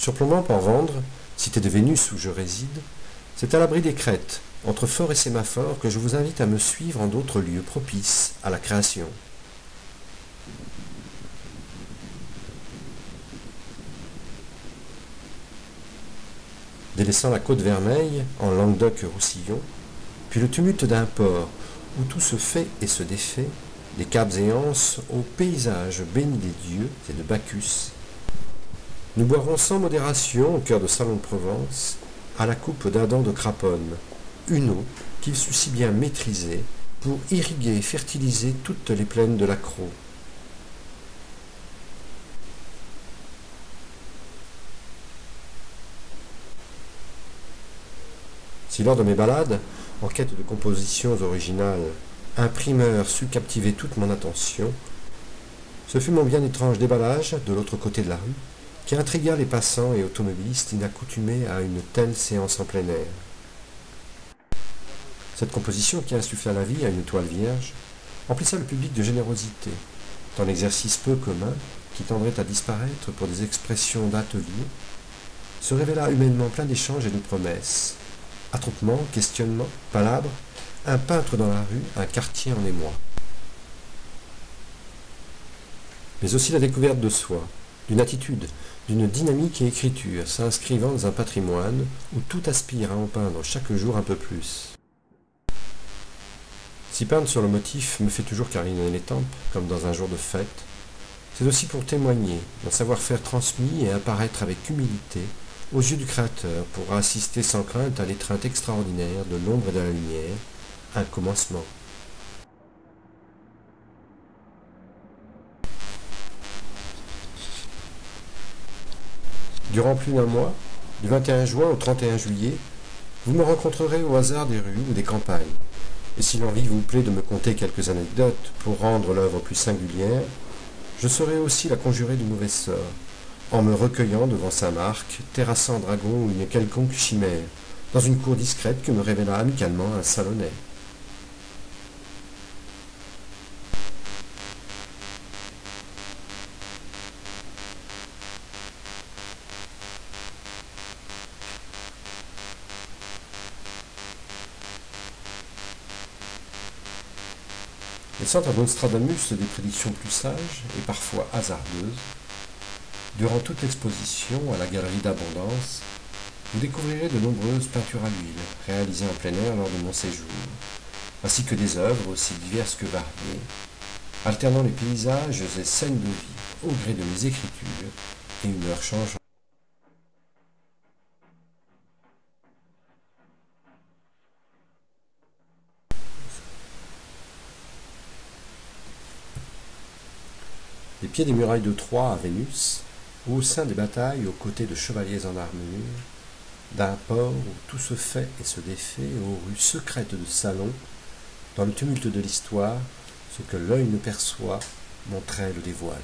Surplombant Port-Vendre, cité de Vénus où je réside, c'est à l'abri des crêtes, entre forts et sémaphores, que je vous invite à me suivre en d'autres lieux propices à la création. Délaissant la côte Vermeille, en Languedoc-Roussillon, puis le tumulte d'un port où tout se fait et se défait, des caps et anses au paysage béni des dieux et de Bacchus, nous boirons sans modération au cœur de Salon de Provence, à la coupe d'un dent de craponne, une eau qu'il sut si bien maîtriser pour irriguer et fertiliser toutes les plaines de l'Accro. Si lors de mes balades, en quête de compositions originales, un primeur sut captiver toute mon attention, ce fut mon bien étrange déballage de l'autre côté de la rue, qui intrigua les passants et automobilistes inaccoutumés à une telle séance en plein air. Cette composition qui insuffla la vie à une toile vierge emplissa le public de générosité, dans l'exercice peu commun, qui tendrait à disparaître pour des expressions d'atelier, se révéla humainement plein d'échanges et de promesses. Attroupements, questionnements, palabres, un peintre dans la rue, un quartier en émoi. Mais aussi la découverte de soi, d'une attitude, d'une dynamique et écriture s'inscrivant dans un patrimoine où tout aspire à en peindre chaque jour un peu plus. Si peindre sur le motif me fait toujours cariner les tempes, comme dans un jour de fête, c'est aussi pour témoigner d'un savoir-faire transmis et apparaître avec humilité aux yeux du Créateur pour assister sans crainte à l'étreinte extraordinaire de l'ombre et de la lumière, un commencement. Durant plus d'un mois, du 21 juin au 31 juillet, vous me rencontrerez au hasard des rues ou des campagnes. Et si l'envie vous plaît de me conter quelques anecdotes pour rendre l'œuvre plus singulière, je saurai aussi la conjurer du mauvais sort, en me recueillant devant Saint-Marc, terrassant un dragon ou une quelconque chimère, dans une cour discrète que me révéla amicalement un salonnet. Laissant à Nostradamus des prédictions plus sages et parfois hasardeuses, durant toute l'exposition à la Galerie d'Abondance, vous découvrirez de nombreuses peintures à l'huile réalisées en plein air lors de mon séjour, ainsi que des œuvres aussi diverses que variées, alternant les paysages et scènes de vie au gré de mes écritures et une heure changeante. Les pieds des murailles de Troie à Vénus, au sein des batailles aux côtés de chevaliers en armure, d'un port où tout se fait et se défait, aux rues secrètes de Salon, dans le tumulte de l'histoire, ce que l'œil ne perçoit, mon trait le dévoile.